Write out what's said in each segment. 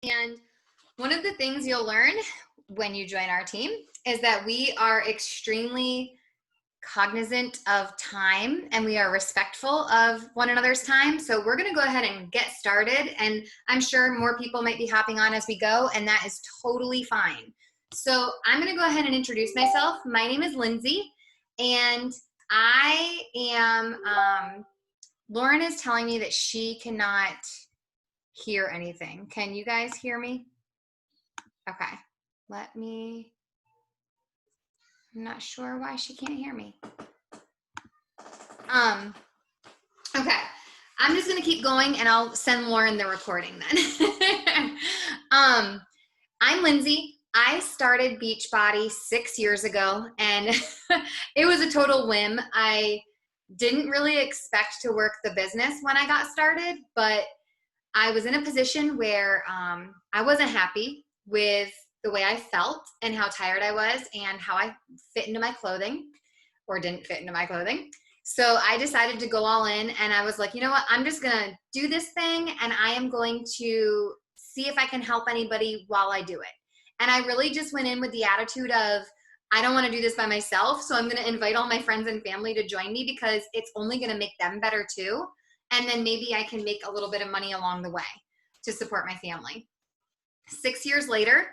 And one of the things you'll learn when you join our team is that we are extremely cognizant of time and we are respectful of one another's time. So we're going to go ahead and get started. And I'm sure more people might be hopping on as we go, and that is totally fine. So I'm going to go ahead and introduce myself. My name is Lindsay, and I am, Lauren is telling me that she cannot hear anything. Can you guys hear me? Okay, I'm not sure why she can't hear me. Okay, I'm just gonna keep going and I'll send Lauren the recording then. I'm Lindsay. I started Beachbody 6 years ago, and it was a total whim. I didn't really expect to work the business when I got started, but I was in a position where I wasn't happy with the way I felt and how tired I was and how I fit into my clothing or didn't fit into my clothing. So I decided to go all in, and I was like, you know what? I'm just going to do this thing, and I am going to see if I can help anybody while I do it. And I really just went in with the attitude of, I don't want to do this by myself, so I'm going to invite all my friends and family to join me because it's only going to make them better too. And then maybe I can make a little bit of money along the way to support my family. 6 years later,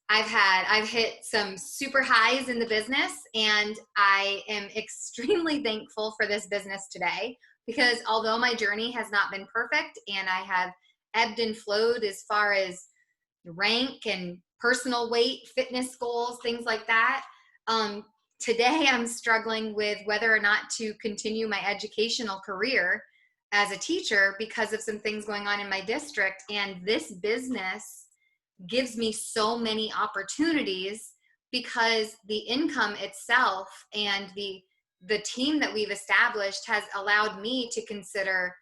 I've hit some super highs in the business, and I am extremely thankful for this business today, because although my journey has not been perfect and I have ebbed and flowed as far as rank and personal weight, fitness goals, things like that, today I'm struggling with whether or not to continue my educational career as a teacher because of some things going on in my district. And this business gives me so many opportunities because the income itself and the team that we've established has allowed me to consider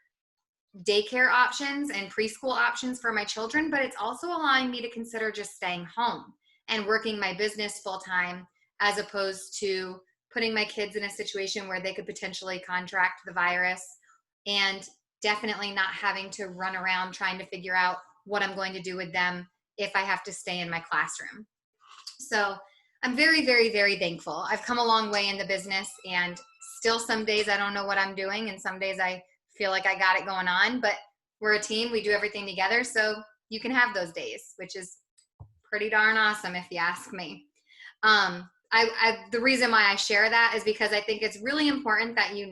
daycare options and preschool options for my children, but it's also allowing me to consider just staying home and working my business full time, as opposed to putting my kids in a situation where they could potentially contract the virus, and definitely not having to run around trying to figure out what I'm going to do with them if I have to stay in my classroom. So I'm very, very, very thankful. I've come a long way in the business, and still some days I don't know what I'm doing, and some days I feel like I got it going on, but we're a team. We do everything together. So you can have those days, which is pretty darn awesome if you ask me. The reason why I share that is because I think it's really important that you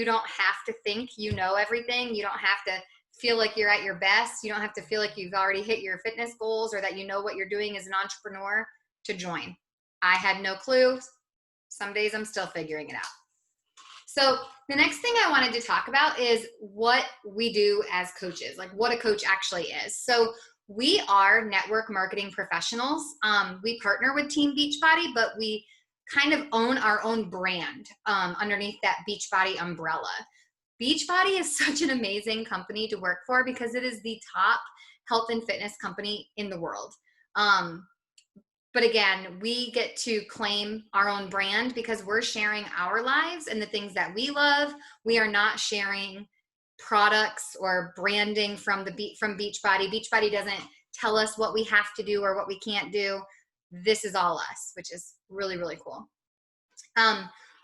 don't have to think you know everything. You don't have to feel like you're at your best. You don't have to feel like you've already hit your fitness goals or that you know what you're doing as an entrepreneur to join. I had no clue. Some days I'm still figuring it out. So the next thing I wanted to talk about is what we do as coaches, like what a coach actually is. So we are network marketing professionals. We partner with Team Beachbody, but we kind of own our own brand underneath that Beachbody umbrella. Beachbody is such an amazing company to work for because it is the top health and fitness company in the world. But again, we get to claim our own brand because we're sharing our lives and the things that we love. We are not sharing products or branding from Beachbody. Beachbody doesn't tell us what we have to do or what we can't do. This is all us, which is really, really cool.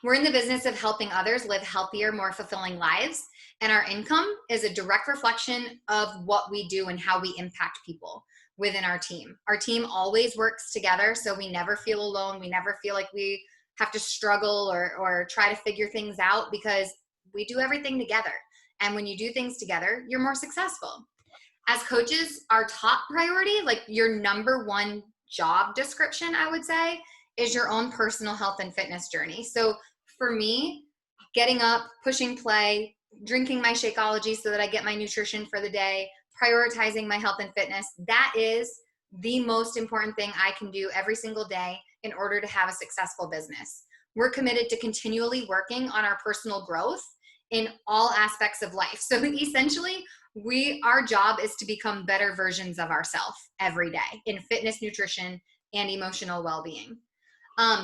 We're in the business of helping others live healthier, more fulfilling lives, and our income is a direct reflection of what we do and how we impact people within our team. Our team always works together, so we never feel alone. We never feel like we have to struggle or try to figure things out because we do everything together. And when you do things together, you're more successful. As coaches, our top priority, like your number one job description, I would say, is your own personal health and fitness journey. So for me, getting up, pushing play, drinking my Shakeology so that I get my nutrition for the day, prioritizing my health and fitness, that is the most important thing I can do every single day in order to have a successful business. We're committed to continually working on our personal growth in all aspects of life. So essentially, our job is to become better versions of ourselves every day in fitness, nutrition, and emotional well-being.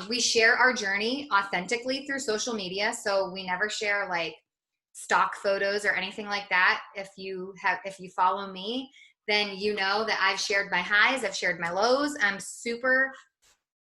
We share our journey authentically through social media. So we never share like stock photos or anything like that. If you follow me, then you know that I've shared my highs, I've shared my lows. I'm super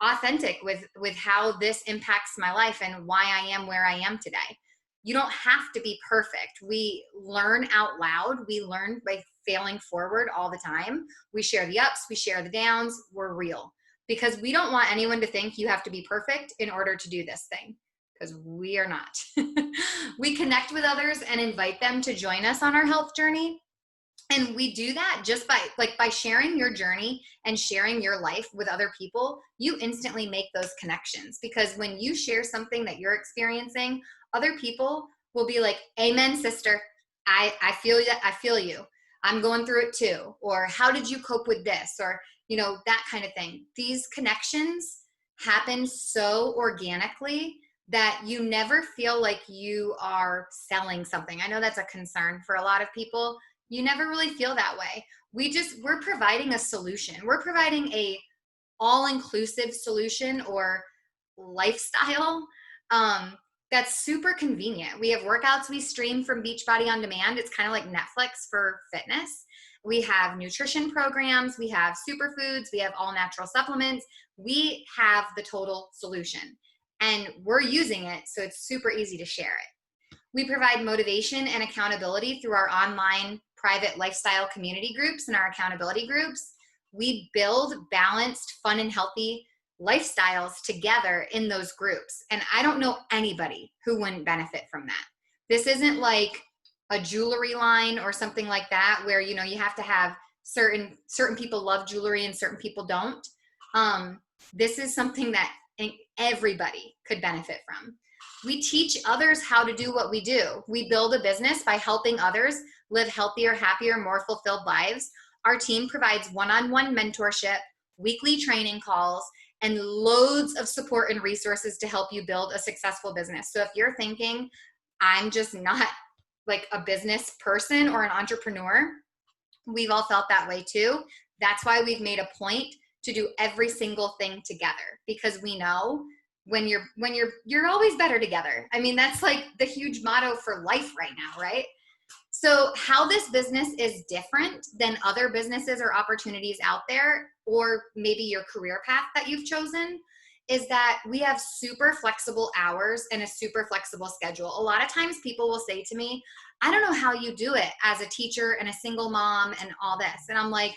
authentic with how this impacts my life and why I am where I am today. You don't have to be perfect. We learn out loud. We learn by failing forward all the time. We share the ups, we share the downs. We're real because we don't want anyone to think you have to be perfect in order to do this thing, because we are not. We connect with others and invite them to join us on our health journey. And we do that just by sharing your journey and sharing your life with other people. You instantly make those connections, because when you share something that you're experiencing, other people will be like, amen, sister. I feel you. I feel you. I'm going through it too. Or how did you cope with this? Or, that kind of thing. These connections happen so organically that you never feel like you are selling something. I know that's a concern for a lot of people. You never really feel that way. We're providing a solution. We're providing a all-inclusive solution or lifestyle that's super convenient. We have workouts we stream from Beachbody On Demand. It's kind of like Netflix for fitness. We have nutrition programs. We have superfoods. We have all natural supplements. We have the total solution, and we're using it, so it's super easy to share it. We provide motivation and accountability through our online private lifestyle community groups and our accountability groups. We build balanced, fun, and healthy lifestyles together in those groups. And I don't know anybody who wouldn't benefit from that. This isn't like a jewelry line or something like that where, you have to have certain people love jewelry and certain people don't. This is something that everybody could benefit from. We teach others how to do what we do. We build a business by helping others live healthier, happier, more fulfilled lives. Our team provides one-on-one mentorship, weekly training calls, and loads of support and resources to help you build a successful business. So if you're thinking, I'm just not like a business person or an entrepreneur, we've all felt that way too. That's why we've made a point to do every single thing together, because we know when you're always better together. I mean, that's like the huge motto for life right now, right? So how this business is different than other businesses or opportunities out there, or maybe your career path that you've chosen, is that we have super flexible hours and a super flexible schedule. A lot of times people will say to me, I don't know how you do it as a teacher and a single mom and all this. And I'm like,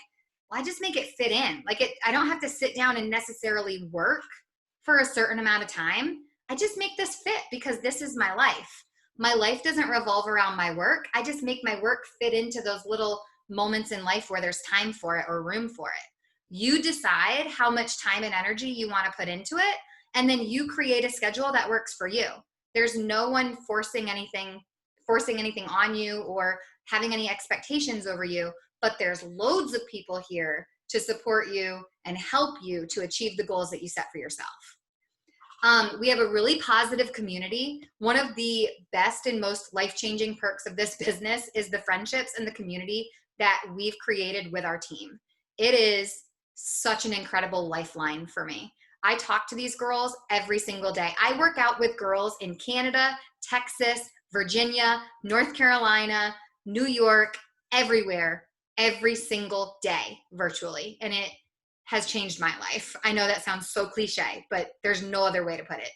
well, I just make it fit in. I don't have to sit down and necessarily work for a certain amount of time. I just make this fit because this is my life. My life doesn't revolve around my work. I just make my work fit into those little moments in life where there's time for it or room for it. You decide how much time and energy you want to put into it, and then you create a schedule that works for you. There's no one forcing anything on you or having any expectations over you, but there's loads of people here to support you and help you to achieve the goals that you set for yourself. We have a really positive community. One of the best and most life-changing perks of this business is the friendships and the community that we've created with our team. It is such an incredible lifeline for me. I talk to these girls every single day. I work out with girls in Canada, Texas, Virginia, North Carolina, New York, everywhere, every single day virtually. And it has changed my life. I know that sounds so cliche, but there's no other way to put it.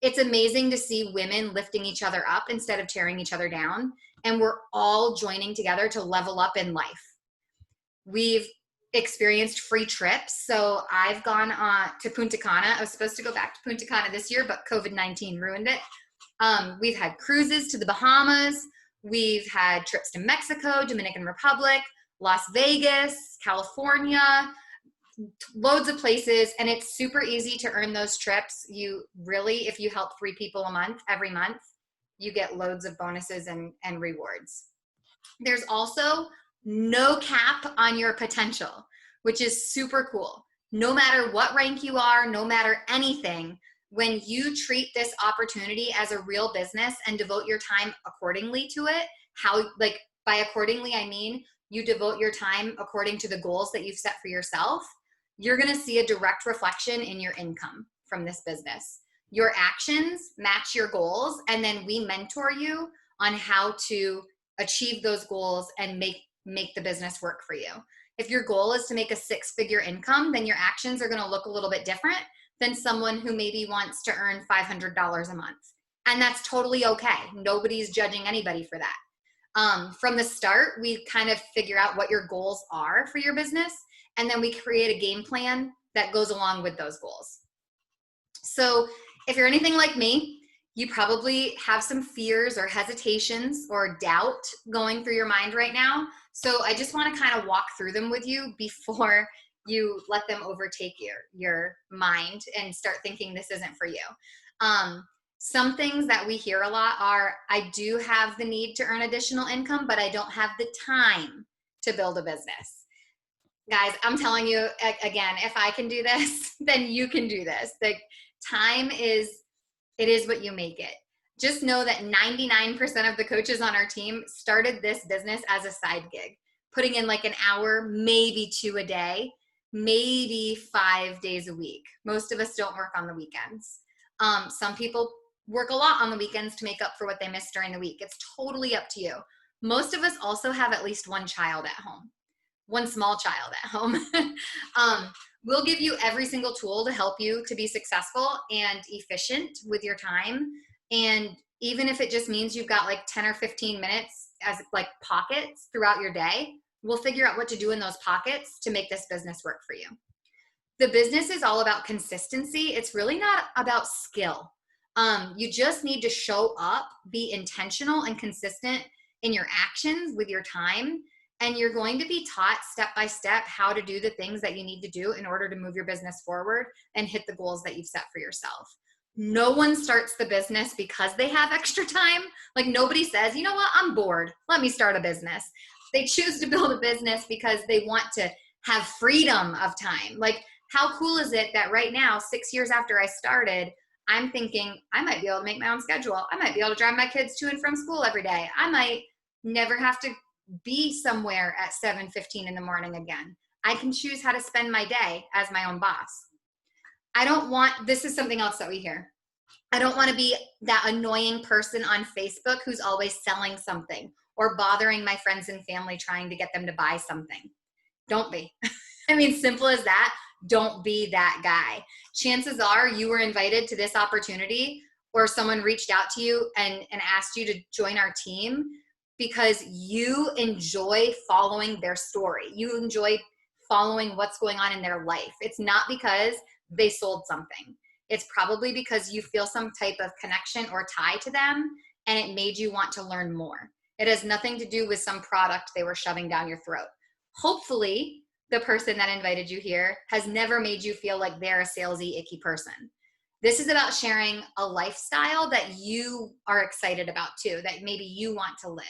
It's amazing to see women lifting each other up instead of tearing each other down. And we're all joining together to level up in life. We've experienced free trips. So I've gone to Punta Cana. I was supposed to go back to Punta Cana this year, but COVID-19 ruined it. We've had cruises to the Bahamas. We've had trips to Mexico, Dominican Republic, Las Vegas, California, loads of places. And it's super easy to earn those trips. You really, if you help 3 people a month, every month, you get loads of bonuses and rewards. There's also no cap on your potential, which is super cool. No matter what rank you are, no matter anything, when you treat this opportunity as a real business and devote your time accordingly to it, by accordingly, I mean you devote your time according to the goals that you've set for yourself, you're going to see a direct reflection in your income from this business. Your actions match your goals, and then we mentor you on how to achieve those goals and make the business work for you. If your goal is to make a 6-figure income, then your actions are going to look a little bit different than someone who maybe wants to earn $500 a month. And that's totally okay. Nobody's judging anybody for that. From the start, we kind of figure out what your goals are for your business, and then we create a game plan that goes along with those goals. So if you're anything like me, you probably have some fears or hesitations or doubt going through your mind right now. So I just want to kind of walk through them with you before you let them overtake your mind and start thinking this isn't for you. Some things that we hear a lot are, I do have the need to earn additional income, but I don't have the time to build a business. Guys, I'm telling you again, if I can do this, then you can do this. The time it is what you make it. Just know that 99% of the coaches on our team started this business as a side gig, putting in like an hour, maybe 2 a day, maybe 5 days a week. Most of us don't work on the weekends. Some people work a lot on the weekends to make up for what they missed during the week. It's totally up to you. Most of us also have at least one child at home, one small child at home. We'll give you every single tool to help you to be successful and efficient with your time. And even if it just means you've got like 10 or 15 minutes as like pockets throughout your day, we'll figure out what to do in those pockets to make this business work for you. The business is all about consistency. It's really not about skill. You just need to show up, be intentional and consistent in your actions with your time. And you're going to be taught step by step how to do the things that you need to do in order to move your business forward and hit the goals that you've set for yourself. No one starts the business because they have extra time. Like nobody says, you know what, I'm bored, let me start a business. They choose to build a business because they want to have freedom of time. Like how cool is it that right now, 6 years after I started, I'm thinking I might be able to make my own schedule. I might be able to drive my kids to and from school every day. I might never have to be somewhere at 7:15 in the morning again. I can choose how to spend my day as my own boss. This is something else that we hear. I don't want to be that annoying person on Facebook who's always selling something or bothering my friends and family trying to get them to buy something. Don't be. I mean, simple as that. Don't be that guy. Chances are you were invited to this opportunity or someone reached out to you and asked you to join our team because you enjoy following their story. You enjoy following what's going on in their life. It's not because they sold something. It's probably because you feel some type of connection or tie to them and it made you want to learn more. It has nothing to do with some product they were shoving down your throat. Hopefully, the person that invited you here has never made you feel like they're a salesy, icky person. This is about sharing a lifestyle that you are excited about too, that maybe you want to live.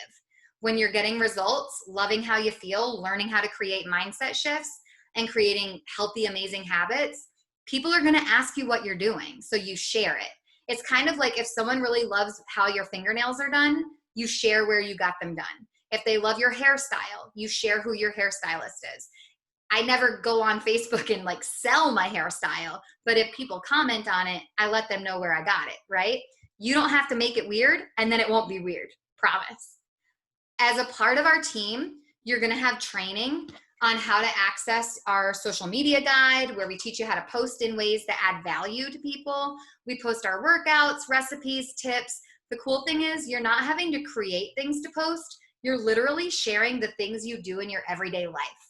When you're getting results, loving how you feel, learning how to create mindset shifts, and creating healthy, amazing habits, people are going to ask you what you're doing, so you share it. It's kind of like if someone really loves how your fingernails are done, you share where you got them done. If they love your hairstyle, you share who your hairstylist is. I never go on Facebook and like sell my hairstyle, but if people comment on it, I let them know where I got it, right? You don't have to make it weird and then it won't be weird, promise. As a part of our team, you're gonna have training on how to access our social media guide where we teach you how to post in ways that add value to people. We post our workouts, recipes, tips. The cool thing is you're not having to create things to post. You're literally sharing the things you do in your everyday life.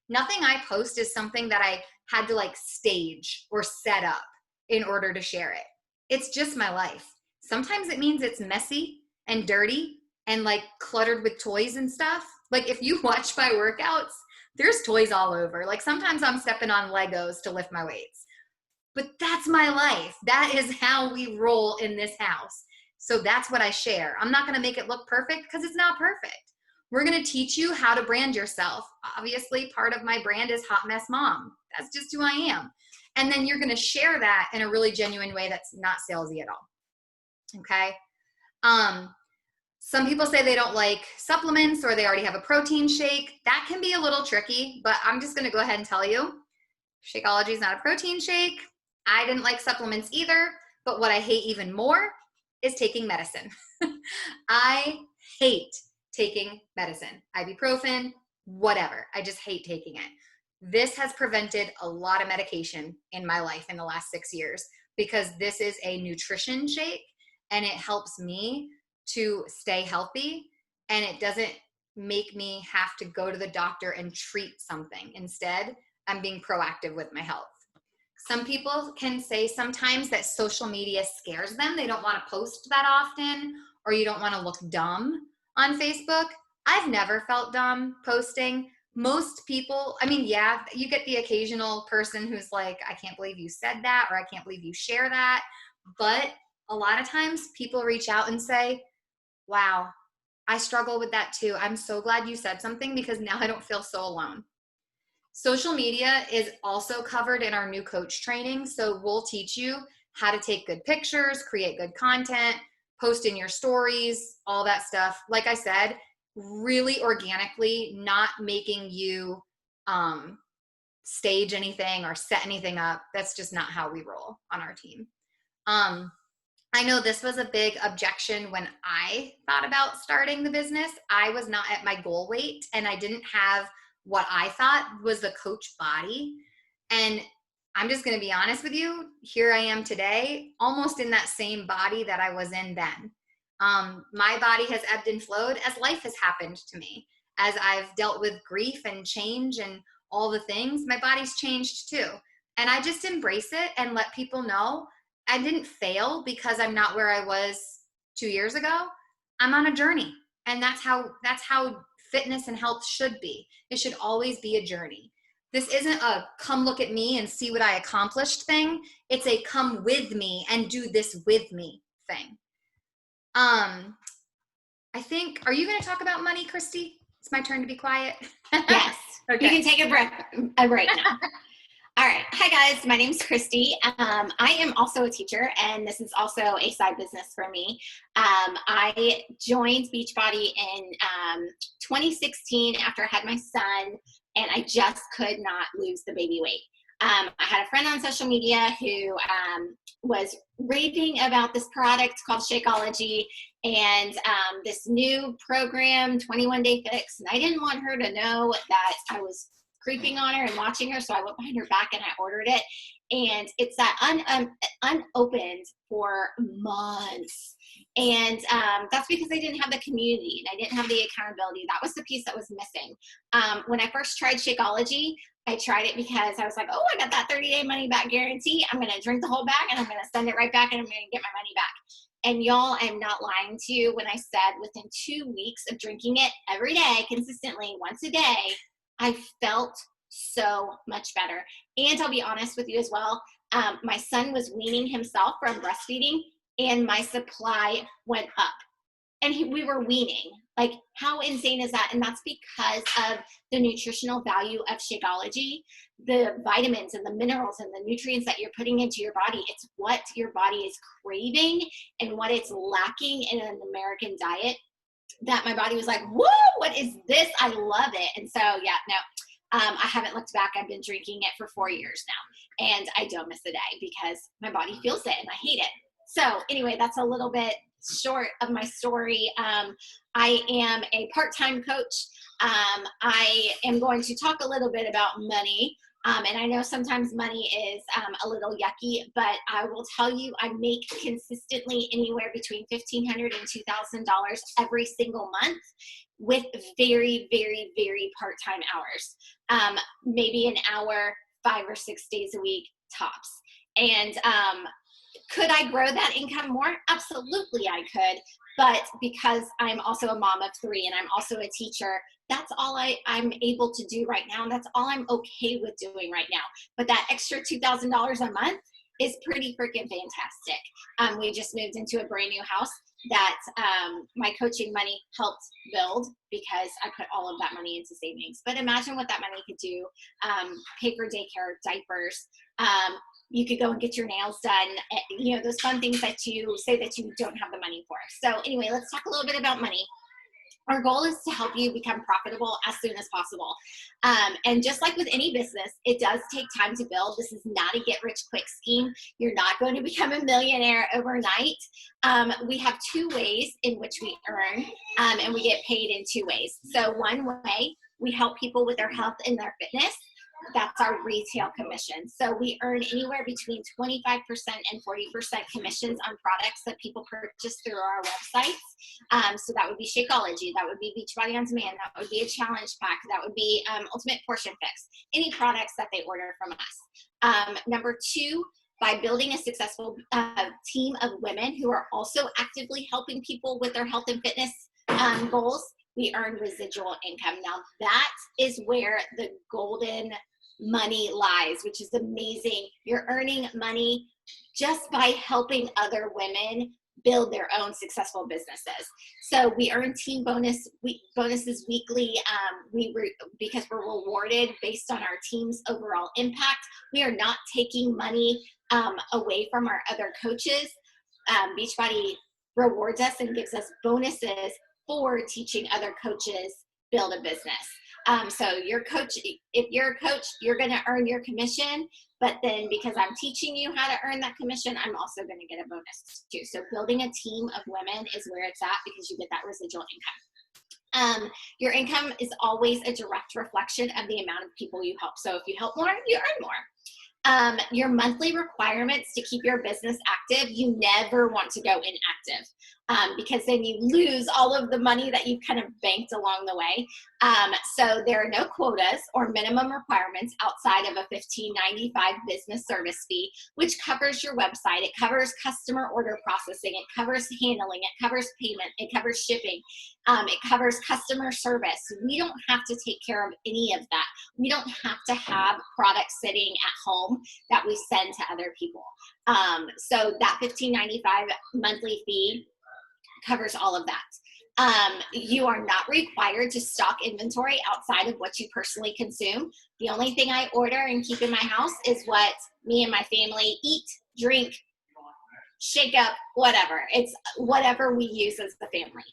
Nothing I post is something that I had to like stage or set up in order to share it. It's just my life. Sometimes it means it's messy and dirty and like cluttered with toys and stuff. Like if you watch my workouts, there's toys all over. Like sometimes I'm stepping on Legos to lift my weights. But that's my life. That is how we roll in this house. So that's what I share. I'm not going to make it look perfect because it's not perfect. We're going to teach you how to brand yourself. Obviously, part of my brand is Hot Mess Mom. That's just who I am. And then you're going to share that in a really genuine way that's not salesy at all. Okay? Some people say they don't like supplements or they already have a protein shake. That can be a little tricky, but I'm just going to go ahead and tell you, Shakeology is not a protein shake. I didn't like supplements either, but what I hate even more is taking medicine. I hate taking medicine, ibuprofen, whatever. I just hate taking it. This has prevented a lot of medication in my life in the last 6 years because this is a nutrition shake and it helps me to stay healthy, and it doesn't make me have to go to the doctor and treat something. Instead, I'm being proactive with my health. Some people can say sometimes that social media scares them. They don't want to post that often, or you don't want to look dumb on Facebook. I've never felt dumb posting. Most people, I mean, yeah, you get the occasional person who's like, I can't believe you said that, or I can't believe you share that. But a lot of times people reach out and say, wow, I struggle with that too. I'm so glad you said something because now I don't feel so alone. Social media is also covered in our new coach training. So we'll teach you how to take good pictures, create good content, post in your stories, all that stuff. Like I said, really organically, not making you stage anything or set anything up. That's just not how we roll on our team. I know this was a big objection when I thought about starting the business. I was not at my goal weight and I didn't have what I thought was the coach body. And I'm just going to be honest with you. Here I am today, almost in that same body that I was in then. My body has ebbed and flowed as life has happened to me. As I've dealt with grief and change and all the things, my body's changed too. And I just embrace it and let people know I didn't fail because I'm not where I was 2 years ago. I'm on a journey. And that's how fitness and health should be. It should always be a journey. This isn't a come look at me and see what I accomplished thing. It's a come with me and do this with me thing. I think, are you going to talk about money, Christy? It's my turn to be quiet. Yes. Okay. You can take a break now. All right. Hi, guys. My name's Christy. I am also a teacher, and this is also a side business for me. I joined Beachbody in 2016 after I had my son, and I just could not lose the baby weight. I had a friend on social media who was raving about this product called Shakeology and this new program, 21 Day Fix. And I didn't want her to know that I was creeping on her and watching her. So I went behind her back and I ordered it. And it's that unopened for months. And that's because I didn't have the community and I didn't have the accountability. That was the piece that was missing. When I first tried Shakeology, I tried it because I was like, oh, I got that 30-day money back guarantee. I'm going to drink the whole bag and I'm going to send it right back and I'm going to get my money back. And y'all, I'm not lying to you when I said within 2 weeks of drinking it every day, consistently, once a day, I felt so much better. And I'll be honest with you as well. My son was weaning himself from breastfeeding and my supply went up. And we were weaning. Like, how insane is that? And that's because of the nutritional value of Shakeology, the vitamins and the minerals and the nutrients that you're putting into your body. It's what your body is craving and what it's lacking in an American diet, that my body was like, whoa, what is this? I love it. And so, yeah, no, I haven't looked back. I've been drinking it for 4 years now, and I don't miss a day because my body feels it and I hate it. So anyway, that's a little bit short of my story. I am a part-time coach. I am going to talk a little bit about money. And I know sometimes money is a little yucky, but I will tell you, I make consistently anywhere between $1,500 and $2,000 every single month with very, very, very part-time hours. Maybe an hour, 5 or 6 days a week tops. And could I grow that income more? Absolutely I could. But because I'm also a mom of 3 and I'm also a teacher, that's all I'm able to do right now. And that's all I'm okay with doing right now. But that extra $2,000 a month is pretty freaking fantastic. We just moved into a brand new house that my coaching money helped build because I put all of that money into savings. But imagine what that money could do. Pay for daycare, diapers. You could go and get your nails done, you know, those fun things that you say that you don't have the money for. So anyway, let's talk a little bit about money. Our goal is to help you become profitable as soon as possible. And just like with any business, it does take time to build. This is not a get-rich-quick scheme. You're not going to become a millionaire overnight. We have 2 ways in which we earn, and we get paid in 2 ways. So one way we help people with their health and their fitness. That's our retail commission. So we earn anywhere between 25% and 40% commissions on products that people purchase through our websites. So that would be Shakeology, that would be Beachbody On Demand, that would be a challenge pack, that would be Ultimate Portion Fix, any products that they order from us. Number two, by building a successful team of women who are also actively helping people with their health and fitness goals, we earn residual income. Now that is where the golden money lies, which is amazing. You're earning money just by helping other women build their own successful businesses. So we earn team bonuses weekly because we're rewarded based on our team's overall impact. We are not taking money away from our other coaches. Beachbody rewards us and gives us bonuses for teaching other coaches build a business. So your coach, if you're a coach, you're going to earn your commission, but then because I'm teaching you how to earn that commission, I'm also going to get a bonus too. So building a team of women is where it's at because you get that residual income. Your income is always a direct reflection of the amount of people you help. So if you help more, you earn more. Your monthly requirements to keep your business active, you never want to go inactive because then you lose all of the money that you've kind of banked along the way. So there are no quotas or minimum requirements outside of a $15.95 business service fee, which covers your website. It covers customer order processing. It covers handling. It covers payment. It covers shipping. It covers customer service. We don't have to take care of any of that. We don't have to have products sitting at home that we send to other people. So that $15.95 monthly fee covers all of that. You are not required to stock inventory outside of what you personally consume. The only thing I order and keep in my house is what me and my family eat, drink, shake up, whatever. It's whatever we use as the family.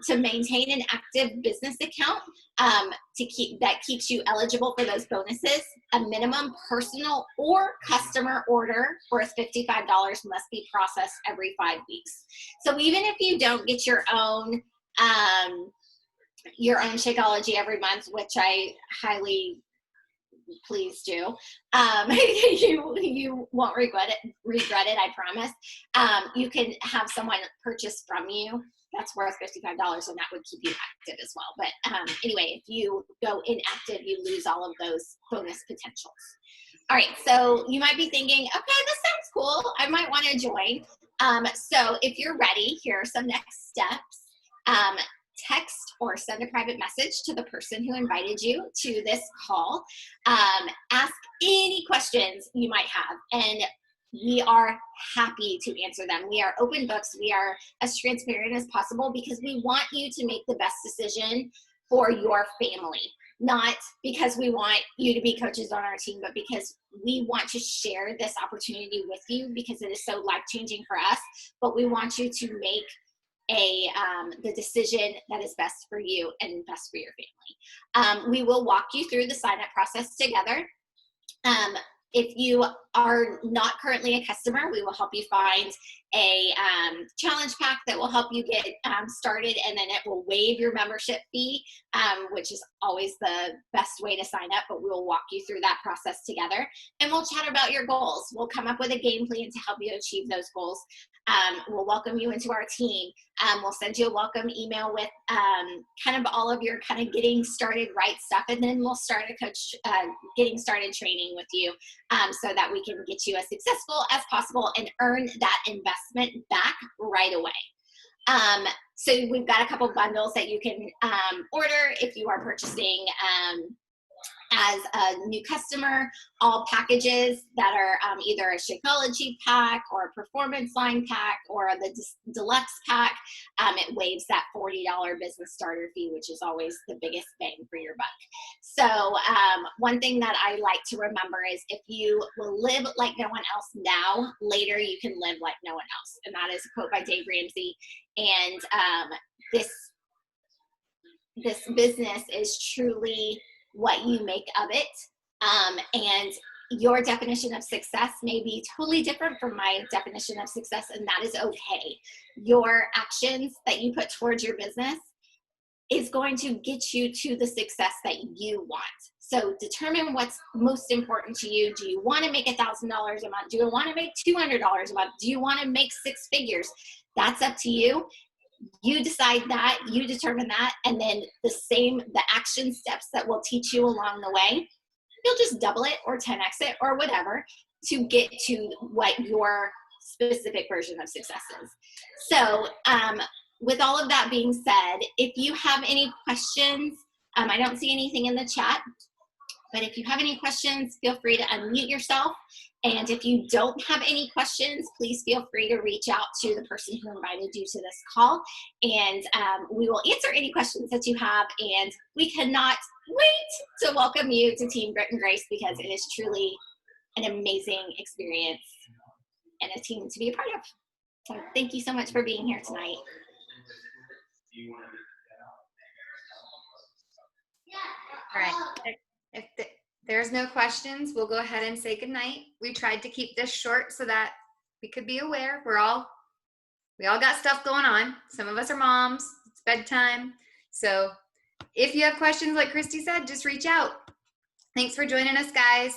To maintain an active business account, that keeps you eligible for those bonuses, a minimum personal or customer order worth $55 must be processed every 5 weeks. So even if you don't get your own Shakeology every month, which I highly please do. You won't regret it, I promise. You can have someone purchase from you that's worth $55 and that would keep you active as well. But anyway, if you go inactive, you lose all of those bonus potentials. All right, so you might be thinking, okay, this sounds cool. I might want to join. So if you're ready, here are some next steps. Text or send a private message to the person who invited you to this call. Ask any questions you might have, and we are happy to answer them. We are open books. We are as transparent as possible because we want you to make the best decision for your family. Not because we want you to be coaches on our team, but because we want to share this opportunity with you because it is so life-changing for us, but we want you to make the decision that is best for you and best for your family. We will walk you through the sign-up process together. If you are not currently a customer, we will help you find a challenge pack that will help you get started, and then it will waive your membership fee, which is always the best way to sign up, but we will walk you through that process together, and we'll chat about your goals. We'll come up with a game plan to help you achieve those goals. We'll welcome you into our team. We'll send you a welcome email with kind of all of your kind of getting started right stuff, and then we'll start a coach getting started training with you so that we can get you as successful as possible and earn that investment back right away. So we've got a couple bundles that you can order if you are purchasing as a new customer, all packages that are either a Shakeology pack or a performance line pack or the deluxe pack, it waives that $40 business starter fee, which is always the biggest bang for your buck. So one thing that I like to remember is if you will live like no one else now, later you can live like no one else. And that is a quote by Dave Ramsey. And this business is truly what you make of it. And your definition of success may be totally different from my definition of success, and that is okay. Your actions that you put towards your business is going to get you to the success that you want. So determine what's most important to you. Do you want to make $1,000 a month? Do you want to make $200 a month? Do you want to make 6 figures? That's up to you. You decide that, you determine that, and then the action steps that will teach you along the way, you'll just double it or 10x it or whatever to get to what your specific version of success is. So with all of that being said, if you have any questions, I don't see anything in the chat, but if you have any questions, feel free to unmute yourself. And if you don't have any questions, please feel free to reach out to the person who invited you to this call. And we will answer any questions that you have. And we cannot wait to welcome you to Team Grit and Grace, because it is truly an amazing experience and a team to be a part of. So thank you so much for being here tonight. All right. If there's no questions, we'll go ahead and say goodnight. We tried to keep this short so that we could be aware. We all got stuff going on. Some of us are moms. It's bedtime. So if you have questions, like Christy said, just reach out. Thanks for joining us, guys.